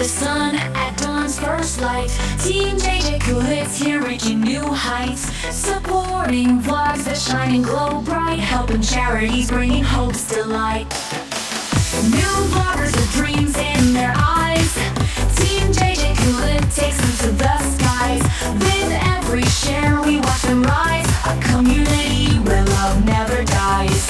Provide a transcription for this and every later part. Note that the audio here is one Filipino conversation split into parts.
the sun at dawn's first light. Team JJ Kulit's here reaching new heights, supporting vlogs that shine and glow bright, helping charities, bringing hope's delight. New vloggers with dreams in their eyes. Team JJ Kulit takes them to the skies. With every share we watch them rise, a community where love never dies.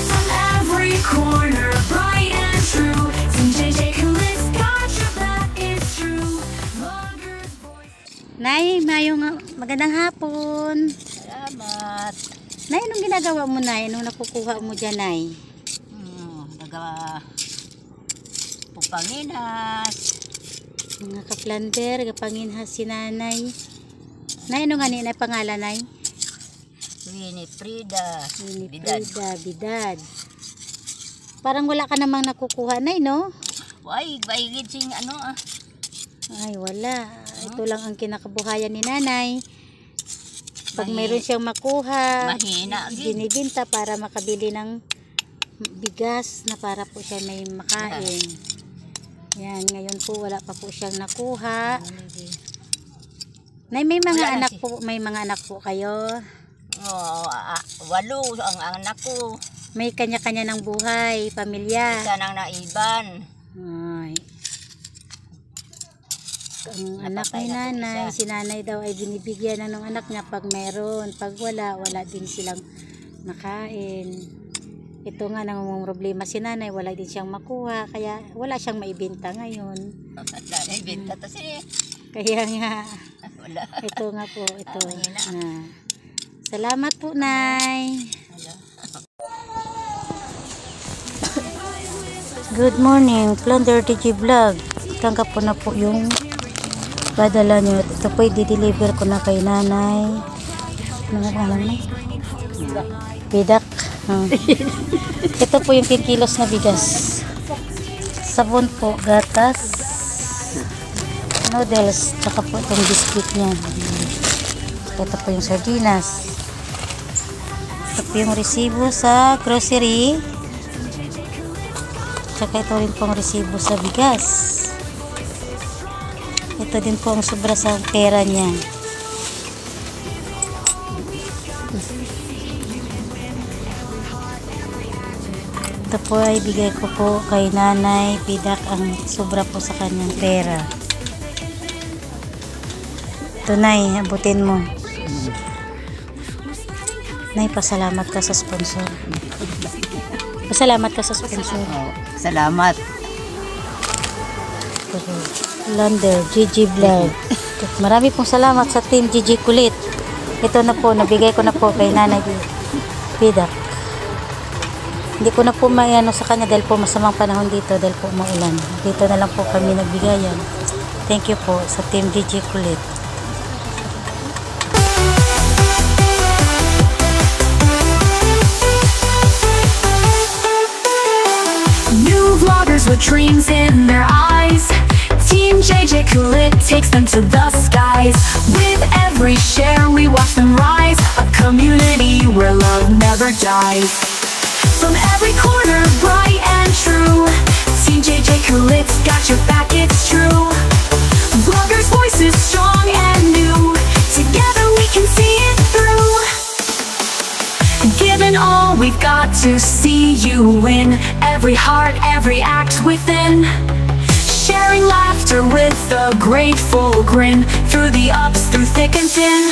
From every corner, bright and true, Team JJ Kulit's got your back, it's true. Vloggers voice. Nay, magandang hapon. Salamat. Nay, anong ginagawa mo, Nay? Anong nakukuha mo dyan, Nay? Pupanginas. Mga kaplander, kapanginhas si Nanay. Nay, ano nga na pangalan, Nay? Winifrida. Winifrida, Bidad. Parang wala ka namang nakukuha, Nay, no? Ay, baigid sing ano ah. Ay, wala. Ito lang ang kinakabuhayan ni Nanay. Pag mayroon siyang makuha, mahina, binibinta para makabili ng bigas na para po siya may makain. Yan, ngayon po wala pa po siyang nakuha. Nay, may mga anak po, may mga anak po kayo? Oo, 8 ang anak ko. May kanya-kanya ng buhay, pamilya. Isa nang naiban. Ay. Ang anak ni Nanay, si Nanay daw ay binibigyan ng anak niya pag meron. Pag wala, wala din silang makain. Ito nga namang problema si Nanay, wala din siyang makuha, kaya wala siyang maibenta ngayon. Naibenta to siya. Kaya nga, wala. ito nga po, ito. Salamat po, Nay. Good morning, Plunder TG Vlog. Tanggap po na po yung padala nyo. Ito po i-deliver ko na kay Nanay. Mga naman, Bidak. Ito po yung 10 kilos na bigas. Sabon po, gatas, noodles, tsaka po itong biscuit niya. Ito po yung sardinas. Ito po yung resibo sa grocery. Tsaka ito rin pong resibo sa bigas. Ito din po ang sobra sa pera niya. Ito po ay bigay ko po kay Nanay Pidak ang sobra po sa kanyang pera. Ito, Nay, abutin mo. Nay, pasalamat ka sa sponsor. Pasalamat ka sa sponsor. Salamat. Lander, GG Vlog. Marami pong salamat sa team GG Kulit. Ito na po, nabigay ko na po kay Nanay Pidak. Hindi ko na po may sa kanya dahil po masamang panahon dito dahil po maulan. Dito na lang po kami nagbigayan. Thank you po sa team DJ Kulit. New vloggers with dreams in their eyes. Team JJ Kulit takes them to the skies. With every share we watch them rise, a community where love never dies. From every corner, bright and true, Team JJ Kulit's got your back, it's true. Vloggers' voices strong and new, together we can see it through. Given all we've got to see you win, every heart, every act within. Sharing laughter with a grateful grin, through the ups, through thick and thin.